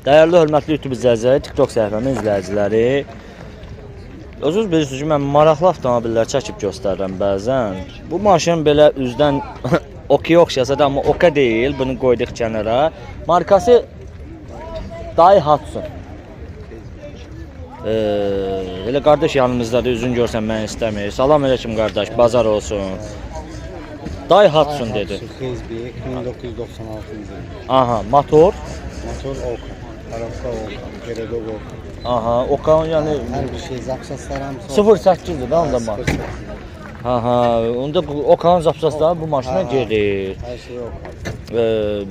Dəyərli, hörmətli YouTube izləyiciləri, TikTok səhifəmin izləyiciləri. Özünüz bilirsiniz ki, mən maraqlı avtomobillər çəkib göstərirəm bəzən. Bu maşın belə üzdən Okey oxşasa da, amma Oka deyil. Bunu qoyduq kənara. Markası Daihatsu. Elə qardaş yanımızdadır, üzün görsən mən istəmir. Salam aleyküm qardaş, bazar olsun. Daihatsu dedi. 1996-cı. Aha, motor. Motor Oka. Arabka Oka. Geredo Oka. Aha, Oka yəni Hər bir şey zapsaslar hamısı. 08-dir da onda var. Aha, onda Okanın zapsasları bu maşına gelir. Hər şey Oka.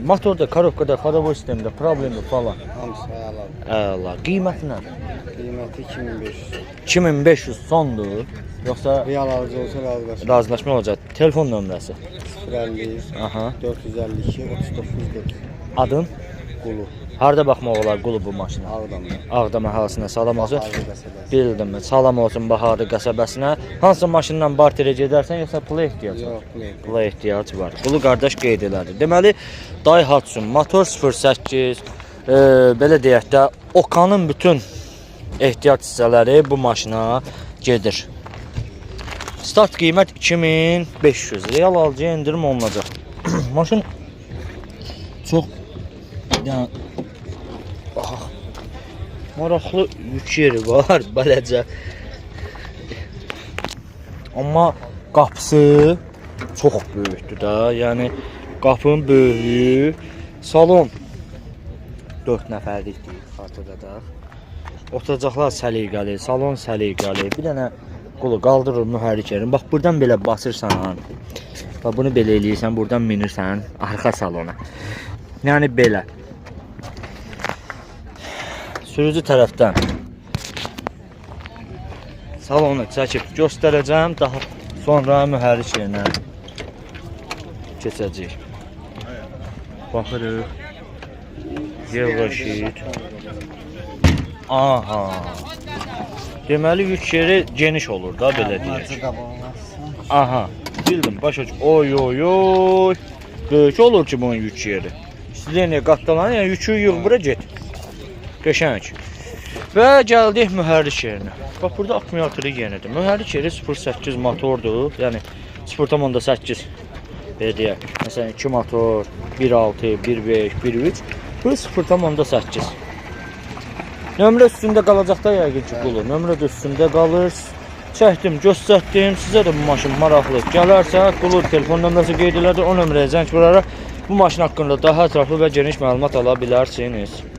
Motorda, korobkada, xarabo sistemdə problemdir falan. Hamısı ayarlar. Əla, qiyməti nə? Qiyməti 2500. 2500 sondur. Yoxsa Real alıcı olsa razılaşma. razılaşma olacaq. Telefon nömrəsi. 050 Aha. 452 3940. Adın? Qulu. Harda baxmaq olar qulu bu maşına? Ağdamda. Ağdam əhalisinə salam olsun. Baharlı qəsəbəsi. Bildim. Salam olsun Baharlı qəsəbəsinə. Hansı maşınla barterə gedərsən yoxsa pula ehtiyacı var? Yox, ne? Pula ehtiyacı var. Qulu qardaş qeyd elədi. Deməli Daihatsu motor 08 belə deyək də Okanın bütün ehtiyac hissələri bu maşına gedir. Start qiymət 2500. Real alıcıya endirim olunacaq. Maşın çox yəni maraqlı yük yeri var beləcə. Amma qapısı çox böyükdür da. Yəni qapının böyüklüyü, salon 4 nəfərlikdir xatırladaq. Oturacaqlar səliqəli, salon səliqəli. Bir dənə qulu qaldırır mühərrik yerini. Bax burdan belə basırsan. Bax bunu belə eləyirsən, burdan minirsən arxa salona. Yəni belə. Sürücü tərəfdən salonu çəkib göstərəcəm, daha sonra mühərrik yerinə keçəcəyik. Baxırıq. Yığışır. Aha. Deməli yük yeri geniş olur da belə deyək. Aha. Bildim, başa düşdüm. Oy oy oy. Böyük olur ki bunun yük yeri. Sizə qatdalan, yəni yükü yığ bura get. Qəşəng. Və gəldik mühərrik yerinə. Bax burada akkumulatoru yenidir. Mühərrik yeri 08 motordur. Yəni 0.8 belə deyək. Məsələn 2 motor, 1.6, 1.5, 1.3. Bu 0.8. Nömrə üstündə qalacaq da yəqin ki qulu. Nömrə də üstündə qalır. Çəkdim, göstərdim. Sizə də bu maşın maraqlı gələrsə, qulu telefon nömrəsi qeyd elədi. O nömrəyə zəng vuraraq bu maşın haqqında daha ətraflı və geniş məlumat ala bilərsiniz.